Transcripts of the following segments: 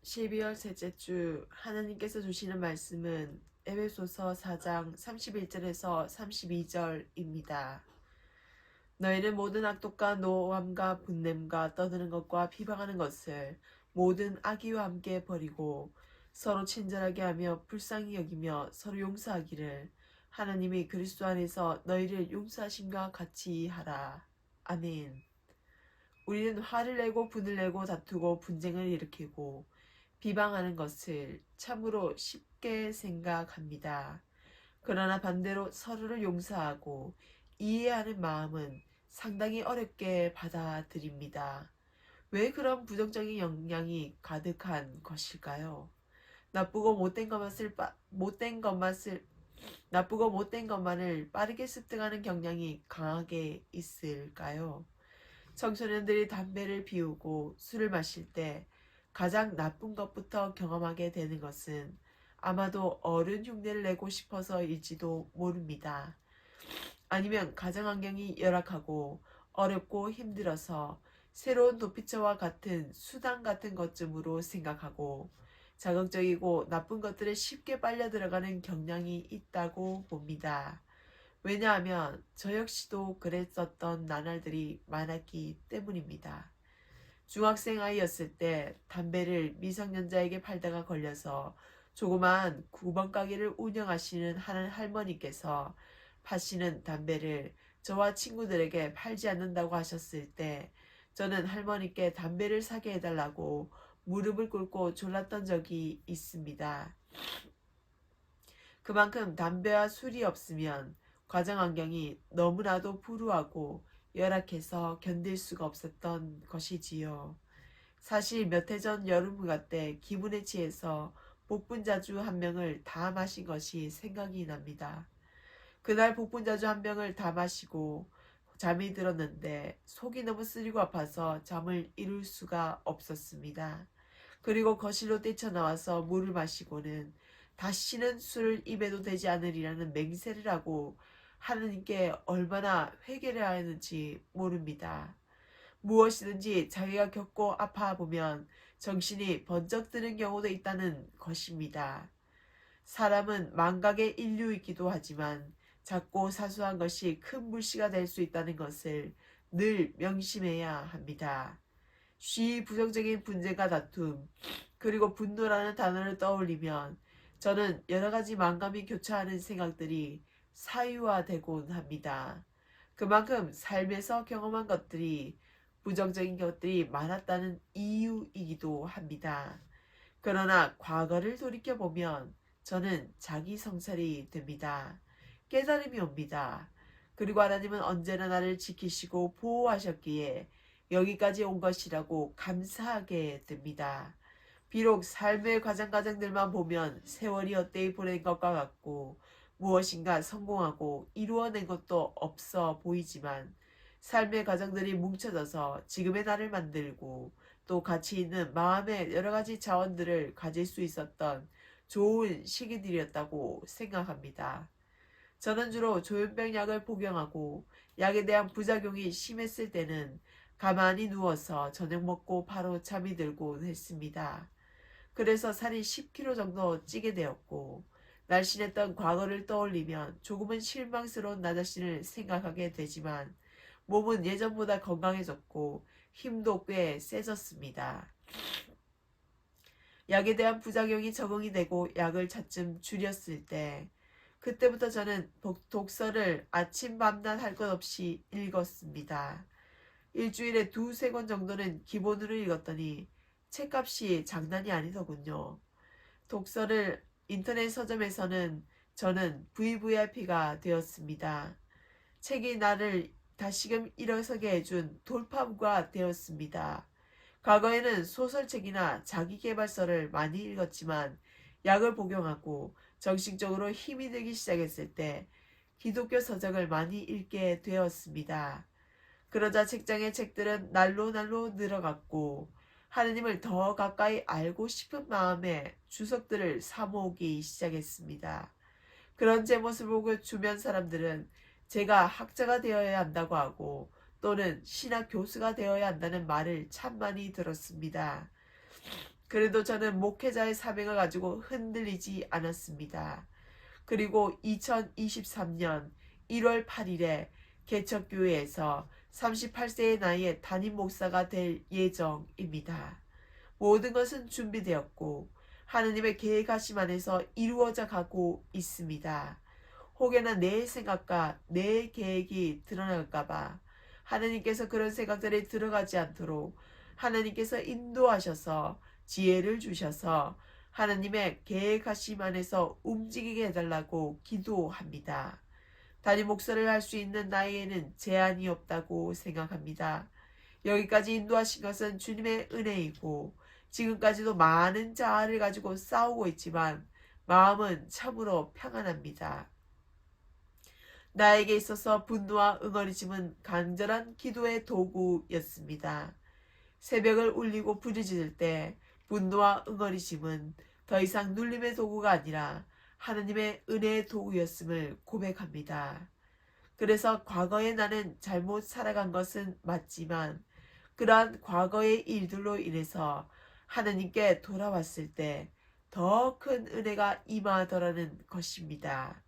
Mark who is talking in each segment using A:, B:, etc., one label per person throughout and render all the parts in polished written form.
A: 12월 셋째 주 하나님께서 주시는 말씀은 에베소서 4장 31절에서 32절입니다. 너희는 모든 악독과 노함과 분냄과 떠드는 것과 비방하는 것을 모든 악의와 함께 버리고 서로 친절하게 하며 불쌍히 여기며 서로 용서하기를 하나님이 그리스도 안에서 너희를 용서하심과 같이 하라. 아멘. 우리는 화를 내고 분을 내고 다투고 분쟁을 일으키고 비방하는 것을 참으로 쉽게 생각합니다. 그러나 반대로 서로를 용서하고 이해하는 마음은 상당히 어렵게 받아들입니다. 왜 그런 부정적인 영향이 가득한 것일까요? 나쁘고 못된 것만을 빠르게 습득하는 경향이 강하게 있을까요? 청소년들이 담배를 피우고 술을 마실 때 가장 나쁜 것부터 경험하게 되는 것은 아마도 어른 흉내를 내고 싶어서일지도 모릅니다. 아니면 가정 환경이 열악하고 어렵고 힘들어서 새로운 도피처와 같은 수단 같은 것쯤으로 생각하고 자극적이고 나쁜 것들에 쉽게 빨려 들어가는 경향이 있다고 봅니다. 왜냐하면 저 역시도 그랬었던 나날들이 많았기 때문입니다. 중학생 아이였을 때 담배를 미성년자에게 팔다가 걸려서 조그만 9번 가게를 운영하시는 한 할머니께서 파시는 담배를 저와 친구들에게 팔지 않는다고 하셨을 때 저는 할머니께 담배를 사게 해달라고 무릎을 꿇고 졸랐던 적이 있습니다. 그만큼 담배와 술이 없으면 가정 환경이 너무나도 불우하고 열악해서 견딜 수가 없었던 것이지요. 사실 몇 해 전 여름휴가 때 기분에 취해서 복분자주 한 병을 다 마신 것이 생각이 납니다. 그날 복분자주 한 병을 다 마시고 잠이 들었는데 속이 너무 쓰리고 아파서 잠을 이룰 수가 없었습니다. 그리고 거실로 뛰쳐나와서 물을 마시고는 다시는 술을 입에도 대지 않으리라는 맹세를 하고 하느님께 얼마나 회개를 하였는지 모릅니다. 무엇이든지 자기가 겪고 아파보면 정신이 번쩍 드는 경우도 있다는 것입니다. 사람은 망각의 인류이기도 하지만 작고 사소한 것이 큰 불씨가 될 수 있다는 것을 늘 명심해야 합니다. 쉬 부정적인 분쟁과 다툼, 그리고 분노라는 단어를 떠올리면 저는 여러 가지 만감이 교차하는 생각들이 사유화되곤 합니다. 그만큼 삶에서 경험한 것들이 부정적인 것들이 많았다는 이유이기도 합니다. 그러나 과거를 돌이켜보면 저는 자기 성찰이 됩니다. 깨달음이 옵니다. 그리고 하나님은 언제나 나를 지키시고 보호하셨기에 여기까지 온 것이라고 감사하게 됩니다. 비록 삶의 과정들만 보면 세월이 헛되이 보낸 것과 같고 무엇인가 성공하고 이루어낸 것도 없어 보이지만 삶의 과정들이 뭉쳐져서 지금의 나를 만들고 또 가치 있는 마음의 여러 가지 자원들을 가질 수 있었던 좋은 시기들이었다고 생각합니다. 저는 주로 조현병 약을 복용하고 약에 대한 부작용이 심했을 때는 가만히 누워서 저녁 먹고 바로 잠이 들곤 했습니다. 그래서 살이 10kg 정도 찌게 되었고 날씬했던 과거를 떠올리면 조금은 실망스러운 나 자신을 생각하게 되지만 몸은 예전보다 건강해졌고 힘도 꽤 세졌습니다. 약에 대한 부작용이 적응이 되고 약을 차츰 줄였을 때 그때부터 저는 독서를 아침 밤낮 할 것 없이 읽었습니다. 일주일에 두세 권 정도는 기본으로 읽었더니 책값이 장난이 아니더군요. 독서를 인터넷 서점에서는 저는 VVIP가 되었습니다. 책이 나를 다시금 일어서게 해준 돌파구가 되었습니다. 과거에는 소설책이나 자기계발서를 많이 읽었지만 약을 복용하고 정신적으로 힘이 들기 시작했을 때 기독교 서적을 많이 읽게 되었습니다. 그러자 책장의 책들은 날로 늘어갔고 하느님을 더 가까이 알고 싶은 마음에 주석들을 사모으기 시작했습니다. 그런 제 모습을 보고 주변 사람들은 제가 학자가 되어야 한다고 하고 또는 신학 교수가 되어야 한다는 말을 참 많이 들었습니다. 그래도 저는 목회자의 사명을 가지고 흔들리지 않았습니다. 그리고 2023년 1월 8일에 개척교회에서 38세의 나이에 담임 목사가 될 예정입니다. 모든 것은 준비되었고 하느님의 계획하심 안에서 이루어져 가고 있습니다. 혹여나 내 생각과 내 계획이 드러날까봐 하느님께서 그런 생각들이 들어가지 않도록 하느님께서 인도하셔서 지혜를 주셔서 하느님의 계획하심 안에서 움직이게 해달라고 기도합니다. 담임 목사를 할 수 있는 나이에는 제한이 없다고 생각합니다. 여기까지 인도하신 것은 주님의 은혜이고 지금까지도 많은 자아를 가지고 싸우고 있지만 마음은 참으로 평안합니다. 나에게 있어서 분노와 응어리짐은 간절한 기도의 도구였습니다. 새벽을 울리고 부르짖을 때 분노와 응어리짐은 더 이상 눌림의 도구가 아니라 하느님의 은혜의 도구였음을 고백합니다. 그래서 과거에 나는 잘못 살아간 것은 맞지만 그러한 과거의 일들로 인해서 하느님께 돌아왔을 때 더 큰 은혜가 임하더라는 것입니다.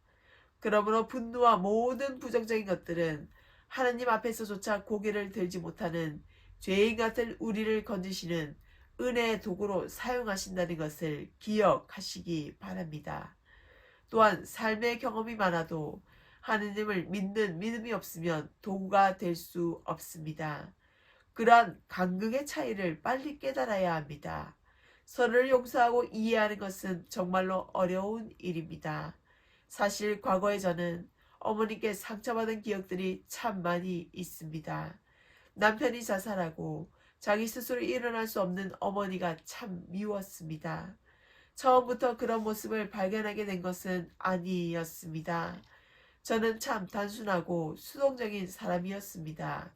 A: 그러므로 분노와 모든 부정적인 것들은 하나님 앞에서조차 고개를 들지 못하는 죄인 같은 우리를 건지시는 은혜의 도구로 사용하신다는 것을 기억하시기 바랍니다. 또한 삶의 경험이 많아도 하느님을 믿는 믿음이 없으면 도구가 될 수 없습니다. 그러한 간극의 차이를 빨리 깨달아야 합니다. 서로를 용서하고 이해하는 것은 정말로 어려운 일입니다. 사실 과거에 저는 어머니께 상처받은 기억들이 참 많이 있습니다. 남편이 자살하고 자기 스스로 일어날 수 없는 어머니가 참 미웠습니다. 처음부터 그런 모습을 발견하게 된 것은 아니었습니다. 저는 참 단순하고 수동적인 사람이었습니다.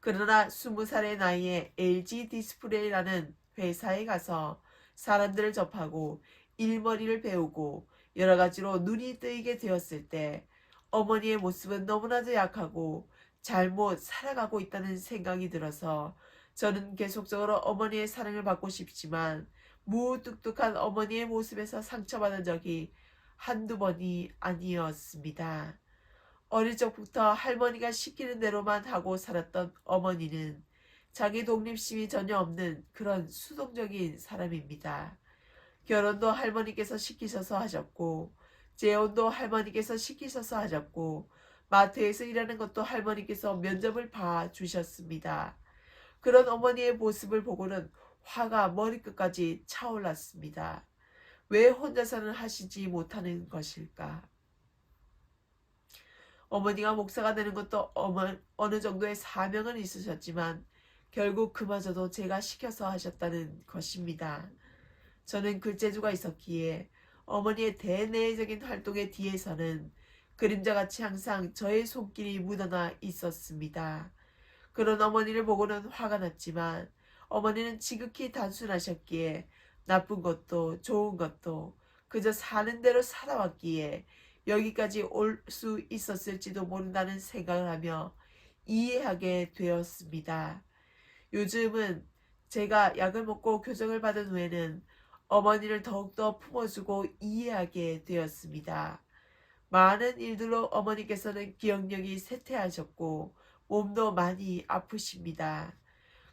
A: 그러나 20살의 나이에 LG 디스플레이라는 회사에 가서 사람들을 접하고 일머리를 배우고 여러 가지로 눈이 뜨이게 되었을 때 어머니의 모습은 너무나도 약하고 잘못 살아가고 있다는 생각이 들어서 저는 계속적으로 어머니의 사랑을 받고 싶지만 무뚝뚝한 어머니의 모습에서 상처받은 적이 한두 번이 아니었습니다. 어릴 적부터 할머니가 시키는 대로만 하고 살았던 어머니는 자기 독립심이 전혀 없는 그런 수동적인 사람입니다. 결혼도 할머니께서 시키셔서 하셨고 재혼도 할머니께서 시키셔서 하셨고 마트에서 일하는 것도 할머니께서 면접을 봐주셨습니다. 그런 어머니의 모습을 보고는 화가 머리끝까지 차올랐습니다. 왜 혼자서는 하시지 못하는 것일까? 어머니가 목사가 되는 것도 어느 정도의 사명은 있으셨지만 결국 그마저도 제가 시켜서 하셨다는 것입니다. 저는 글재주가 있었기에 어머니의 대내적인 활동의 뒤에서는 그림자같이 항상 저의 손길이 묻어나 있었습니다. 그런 어머니를 보고는 화가 났지만 어머니는 지극히 단순하셨기에 나쁜 것도 좋은 것도 그저 사는 대로 살아왔기에 여기까지 올 수 있었을지도 모른다는 생각을 하며 이해하게 되었습니다. 요즘은 제가 약을 먹고 교정을 받은 후에는 어머니를 더욱더 품어주고 이해하게 되었습니다. 많은 일들로 어머니께서는 기억력이 쇠퇴하셨고 몸도 많이 아프십니다.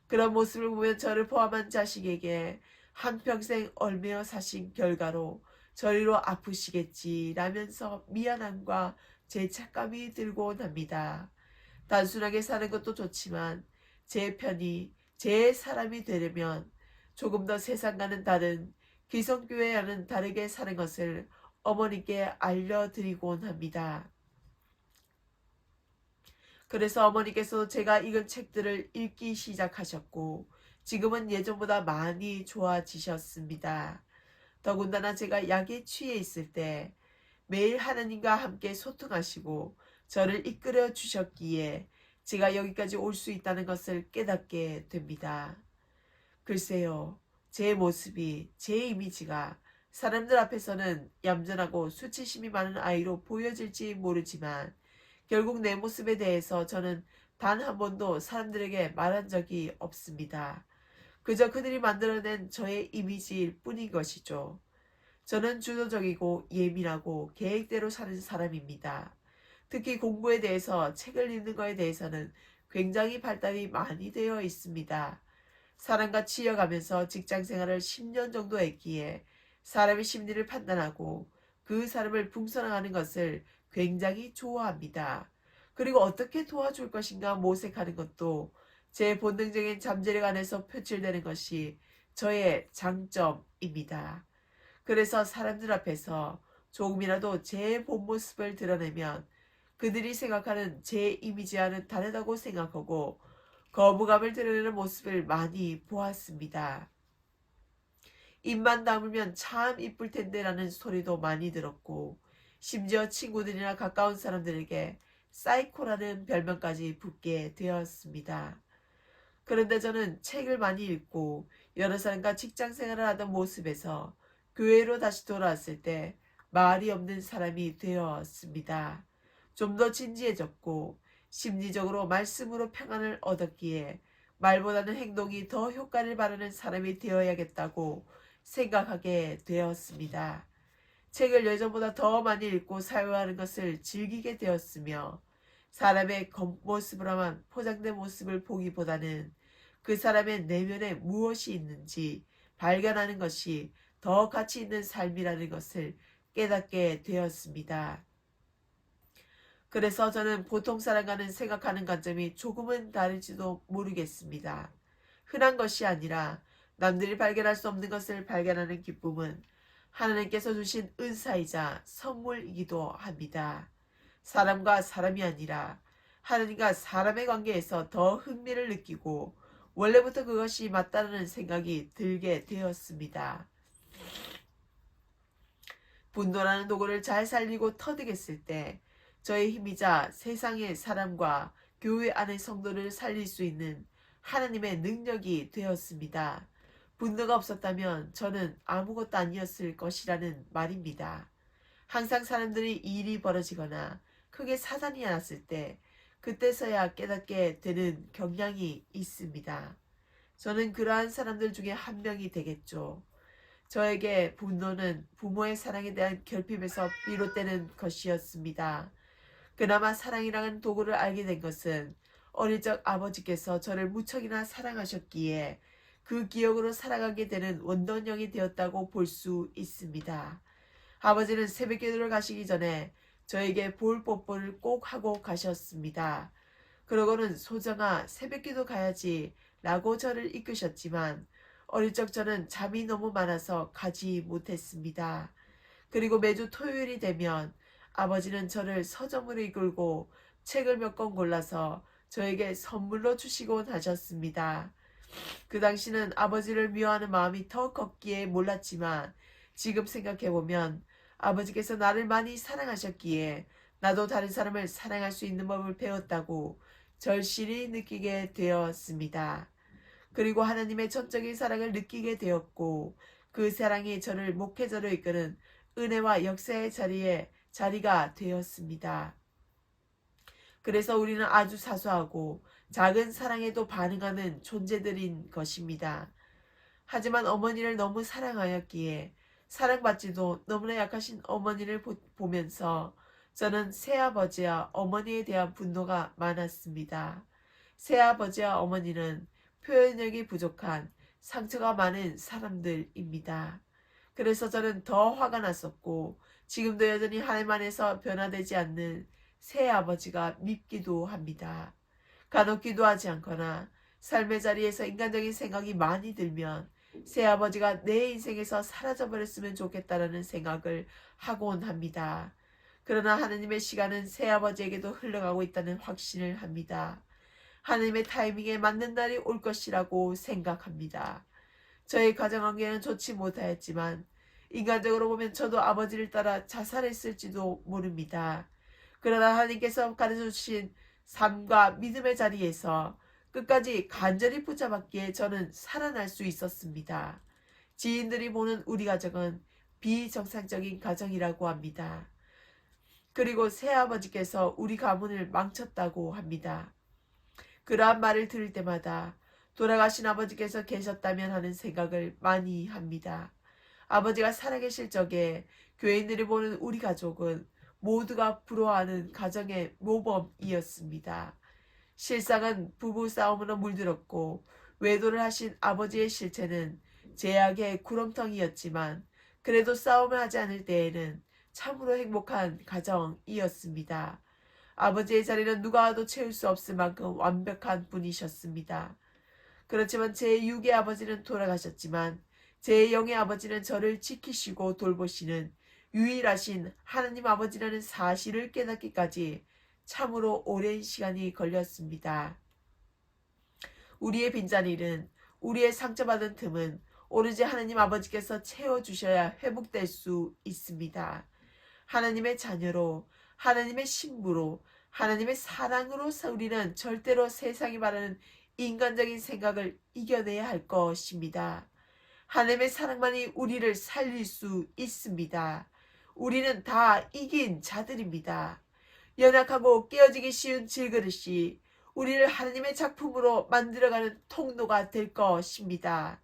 A: 그런 모습을 보면 저를 포함한 자식에게 한평생 얼매어 사신 결과로 저리로 아프시겠지라면서 미안함과 죄책감이 들곤 합니다. 단순하게 사는 것도 좋지만 제 편이 제 사람이 되려면 조금 더 세상과는 다른 기성교회와는 다르게 사는 것을 어머니께 알려드리곤 합니다. 그래서 어머니께서 제가 읽은 책들을 읽기 시작하셨고 지금은 예전보다 많이 좋아지셨습니다. 더군다나 제가 약에 취해 있을 때 매일 하나님과 함께 소통하시고 저를 이끌어 주셨기에 제가 여기까지 올 수 있다는 것을 깨닫게 됩니다. 글쎄요, 제 모습이, 제 이미지가 사람들 앞에서는 얌전하고 수치심이 많은 아이로 보여질지 모르지만 결국 내 모습에 대해서 저는 단 한 번도 사람들에게 말한 적이 없습니다. 그저 그들이 만들어낸 저의 이미지일 뿐인 것이죠. 저는 주도적이고 예민하고 계획대로 사는 사람입니다. 특히 공부에 대해서 책을 읽는 것에 대해서는 굉장히 발달이 많이 되어 있습니다. 사람과 치여가면서 직장 생활을 10년 정도 했기에 사람의 심리를 판단하고 그 사람을 풍선하는 것을 굉장히 좋아합니다. 그리고 어떻게 도와줄 것인가 모색하는 것도 제 본능적인 잠재력 안에서 표출되는 것이 저의 장점입니다. 그래서 사람들 앞에서 조금이라도 제 본 모습을 드러내면 그들이 생각하는 제 이미지와는 다르다고 생각하고 거부감을 드러내는 모습을 많이 보았습니다. 입만 다물면 참 이쁠 텐데 라는 소리도 많이 들었고 심지어 친구들이나 가까운 사람들에게 사이코라는 별명까지 붙게 되었습니다. 그런데 저는 책을 많이 읽고 여러 사람과 직장 생활을 하던 모습에서 교회로 다시 돌아왔을 때 말이 없는 사람이 되었습니다. 좀 더 진지해졌고 심리적으로 말씀으로 평안을 얻었기에 말보다는 행동이 더 효과를 발하는 사람이 되어야겠다고 생각하게 되었습니다. 책을 예전보다 더 많이 읽고 사용하는 것을 즐기게 되었으며 사람의 겉모습으로만 포장된 모습을 보기보다는 그 사람의 내면에 무엇이 있는지 발견하는 것이 더 가치 있는 삶이라는 것을 깨닫게 되었습니다. 그래서 저는 보통 사람과는 생각하는 관점이 조금은 다를지도 모르겠습니다. 흔한 것이 아니라 남들이 발견할 수 없는 것을 발견하는 기쁨은 하나님께서 주신 은사이자 선물이기도 합니다. 사람과 사람이 아니라 하나님과 사람의 관계에서 더 흥미를 느끼고 원래부터 그것이 맞다는 생각이 들게 되었습니다. 분노라는 도구를 잘 살리고 터득했을 때 저의 힘이자 세상의 사람과 교회 안의 성도를 살릴 수 있는 하나님의 능력이 되었습니다. 분노가 없었다면 저는 아무것도 아니었을 것이라는 말입니다. 항상 사람들이 일이 벌어지거나 크게 사단이 났을 때 그때서야 깨닫게 되는 경향이 있습니다. 저는 그러한 사람들 중에 한 명이 되겠죠. 저에게 분노는 부모의 사랑에 대한 결핍에서 비롯되는 것이었습니다. 그나마 사랑이라는 도구를 알게 된 것은 어릴 적 아버지께서 저를 무척이나 사랑하셨기에 그 기억으로 살아가게 되는 원동력이 되었다고 볼 수 있습니다. 아버지는 새벽기도를 가시기 전에 저에게 볼 뽀뽀를 꼭 하고 가셨습니다. 그러고는 소정아 새벽기도 가야지 라고 저를 이끄셨지만 어릴 적 저는 잠이 너무 많아서 가지 못했습니다. 그리고 매주 토요일이 되면 아버지는 저를 서점으로 이끌고 책을 몇 권 골라서 저에게 선물로 주시곤 하셨습니다. 그 당시는 아버지를 미워하는 마음이 더 컸기에 몰랐지만 지금 생각해보면 아버지께서 나를 많이 사랑하셨기에 나도 다른 사람을 사랑할 수 있는 법을 배웠다고 절실히 느끼게 되었습니다. 그리고 하나님의 전적인 사랑을 느끼게 되었고 그 사랑이 저를 목회자로 이끄는 은혜와 역사의 자리가 되었습니다. 그래서 우리는 아주 사소하고 작은 사랑에도 반응하는 존재들인 것입니다. 하지만 어머니를 너무 사랑하였기에 사랑받지도 너무나 약하신 어머니를 보면서 저는 새아버지와 어머니에 대한 분노가 많았습니다. 새아버지와 어머니는 표현력이 부족한 상처가 많은 사람들입니다. 그래서 저는 더 화가 났었고 지금도 여전히 하나님 안에서 변화되지 않는 새아버지가 밉기도 합니다. 간혹 기도하지 않거나 삶의 자리에서 인간적인 생각이 많이 들면 새아버지가 내 인생에서 사라져버렸으면 좋겠다라는 생각을 하곤 합니다. 그러나 하나님의 시간은 새아버지에게도 흘러가고 있다는 확신을 합니다. 하나님의 타이밍에 맞는 날이 올 것이라고 생각합니다. 저의 가정관계는 좋지 못하였지만 인간적으로 보면 저도 아버지를 따라 자살했을지도 모릅니다. 그러나 하나님께서 가르쳐주신 삶과 믿음의 자리에서 끝까지 간절히 붙잡았기에 저는 살아날 수 있었습니다. 지인들이 보는 우리 가정은 비정상적인 가정이라고 합니다. 그리고 새아버지께서 우리 가문을 망쳤다고 합니다. 그러한 말을 들을 때마다 돌아가신 아버지께서 계셨다면 하는 생각을 많이 합니다. 아버지가 살아계실 적에 교인들이 보는 우리 가족은 모두가 부러워하는 가정의 모범이었습니다. 실상은 부부 싸움으로 물들었고 외도를 하신 아버지의 실체는 제약의 구렁텅이였지만 그래도 싸움을 하지 않을 때에는 참으로 행복한 가정이었습니다. 아버지의 자리는 누가 와도 채울 수 없을 만큼 완벽한 분이셨습니다. 그렇지만 제 육의 아버지는 돌아가셨지만 제 영의 아버지는 저를 지키시고 돌보시는 유일하신 하나님 아버지라는 사실을 깨닫기까지 참으로 오랜 시간이 걸렸습니다. 우리의 빈자리는, 우리의 상처받은 틈은 오로지 하나님 아버지께서 채워주셔야 회복될 수 있습니다. 하나님의 자녀로, 하나님의 신부로, 하나님의 사랑으로 우리는 절대로 세상이 말하는 인간적인 생각을 이겨내야 할 것입니다. 하나님의 사랑만이 우리를 살릴 수 있습니다. 우리는 다 이긴 자들입니다. 연약하고 깨어지기 쉬운 질그릇이 우리를 하나님의 작품으로 만들어가는 통로가 될 것입니다.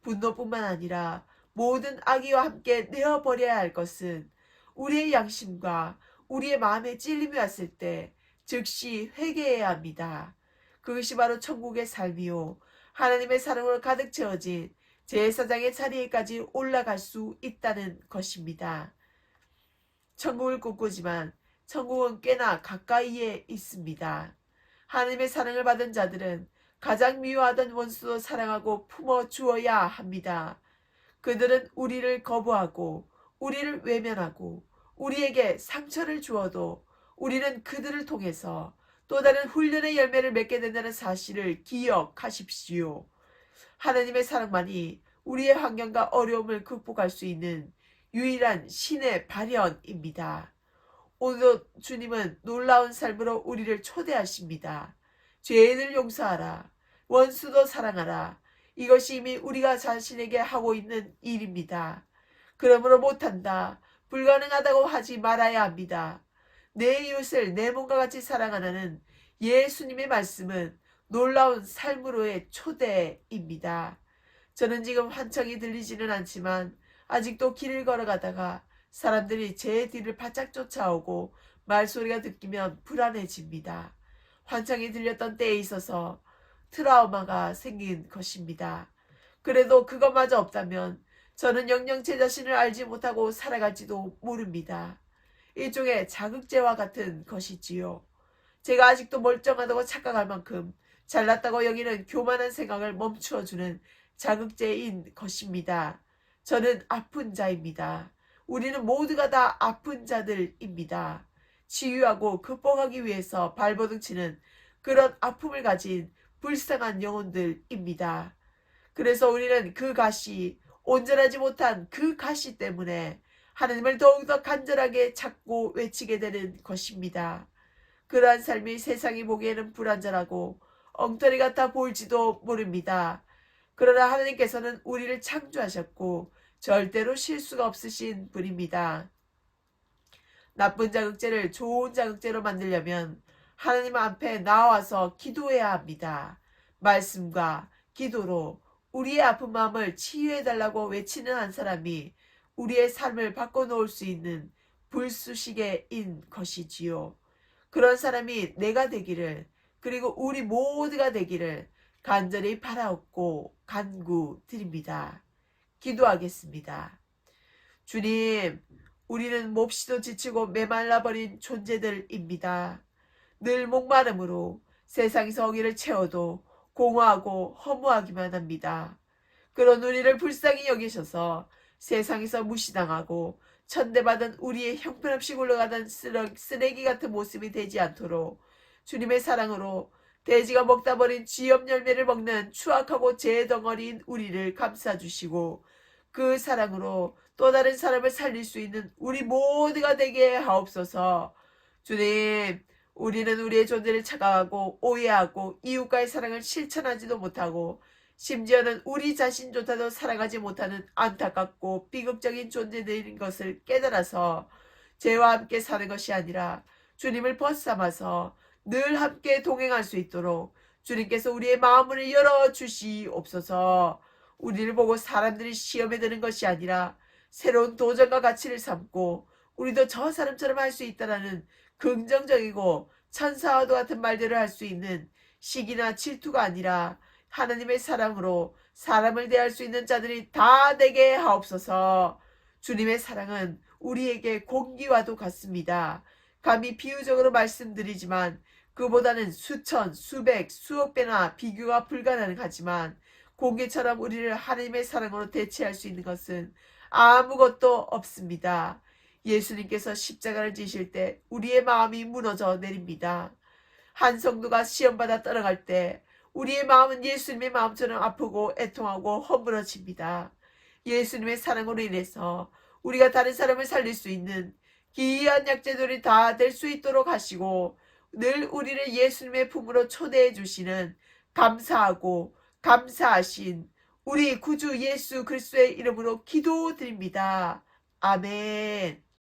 A: 분노뿐만 아니라 모든 악의와 함께 내어버려야 할 것은 우리의 양심과 우리의 마음에 찔림이 왔을 때 즉시 회개해야 합니다. 그것이 바로 천국의 삶이요 하나님의 사랑으로 가득 채워진 제사장의 자리에까지 올라갈 수 있다는 것입니다. 천국을 꿈꾸지만 천국은 꽤나 가까이에 있습니다. 하나님의 사랑을 받은 자들은 가장 미워하던 원수도 사랑하고 품어 주어야 합니다. 그들은 우리를 거부하고 우리를 외면하고 우리에게 상처를 주어도 우리는 그들을 통해서 또 다른 훈련의 열매를 맺게 된다는 사실을 기억하십시오. 하나님의 사랑만이 우리의 환경과 어려움을 극복할 수 있는 유일한 신의 발현입니다. 오늘도 주님은 놀라운 삶으로 우리를 초대하십니다. 죄인을 용서하라. 원수도 사랑하라. 이것이 이미 우리가 자신에게 하고 있는 일입니다. 그러므로 못한다, 불가능하다고 하지 말아야 합니다. 내 이웃을 내 몸과 같이 사랑하라는 예수님의 말씀은 놀라운 삶으로의 초대입니다. 저는 지금 환청이 들리지는 않지만 아직도 길을 걸어가다가 사람들이 제 뒤를 바짝 쫓아오고 말소리가 느끼면 불안해집니다. 환청이 들렸던 때에 있어서 트라우마가 생긴 것입니다. 그래도 그것마저 없다면 저는 영영 제 자신을 알지 못하고 살아갈지도 모릅니다. 일종의 자극제와 같은 것이지요. 제가 아직도 멀쩡하다고 착각할 만큼 잘났다고 여기는 교만한 생각을 멈추어주는 자극제인 것입니다. 저는 아픈 자입니다. 우리는 모두가 다 아픈 자들입니다. 치유하고 극복하기 위해서 발버둥치는 그런 아픔을 가진 불쌍한 영혼들입니다. 그래서 우리는 그 가시, 온전하지 못한 그 가시 때문에 하나님을 더욱더 간절하게 찾고 외치게 되는 것입니다. 그러한 삶이 세상이 보기에는 불완전하고 엉터리 같아 보일지도 모릅니다. 그러나 하나님께서는 우리를 창조하셨고 절대로 실수가 없으신 분입니다. 나쁜 자극제를 좋은 자극제로 만들려면 하나님 앞에 나와서 기도해야 합니다. 말씀과 기도로 우리의 아픈 마음을 치유해달라고 외치는 한 사람이 우리의 삶을 바꿔놓을 수 있는 불쑤시개인 것이지요. 그런 사람이 내가 되기를, 그리고 우리 모두가 되기를 간절히 바라옵고 간구드립니다. 기도하겠습니다. 주님, 우리는 몹시도 지치고 메말라버린 존재들입니다. 늘 목마름으로 세상에서 어기를 채워도 공허하고 허무하기만 합니다. 그런 우리를 불쌍히 여기셔서 세상에서 무시당하고 천대받은 우리의 형편없이 굴러가던 쓰레기 같은 모습이 되지 않도록 주님의 사랑으로 돼지가 먹다 버린 쥐염 열매를 먹는 추악하고 재덩어리인 우리를 감싸주시고 그 사랑으로 또 다른 사람을 살릴 수 있는 우리 모두가 되게 하옵소서. 주님, 우리는 우리의 존재를 착각하고 오해하고 이웃과의 사랑을 실천하지도 못하고 심지어는 우리 자신조차도 사랑하지 못하는 안타깝고 비극적인 존재들인 것을 깨달아서 죄와 함께 사는 것이 아니라 주님을 벗삼아서 늘 함께 동행할 수 있도록 주님께서 우리의 마음을 열어주시옵소서. 우리를 보고 사람들이 시험에 드는 것이 아니라 새로운 도전과 가치를 삼고 우리도 저 사람처럼 할 수 있다라는 긍정적이고 천사와도 같은 말들을 할 수 있는 시기나 질투가 아니라 하나님의 사랑으로 사람을 대할 수 있는 자들이 다 되게 하옵소서. 주님의 사랑은 우리에게 공기와도 같습니다. 감히 비유적으로 말씀드리지만 그보다는 수천, 수백, 수억 배나 비교가 불가능하지만 공기처럼 우리를 하나님의 사랑으로 대체할 수 있는 것은 아무것도 없습니다. 예수님께서 십자가를 지실 때 우리의 마음이 무너져 내립니다. 한 성도가 시험받아 떠나갈 때 우리의 마음은 예수님의 마음처럼 아프고 애통하고 허물어집니다. 예수님의 사랑으로 인해서 우리가 다른 사람을 살릴 수 있는 기이한 약재들이 다 될 수 있도록 하시고 늘 우리를 예수님의 품으로 초대해 주시는 감사하고 감사하신 우리 구주 예수 그리스도의 이름으로 기도드립니다. 아멘.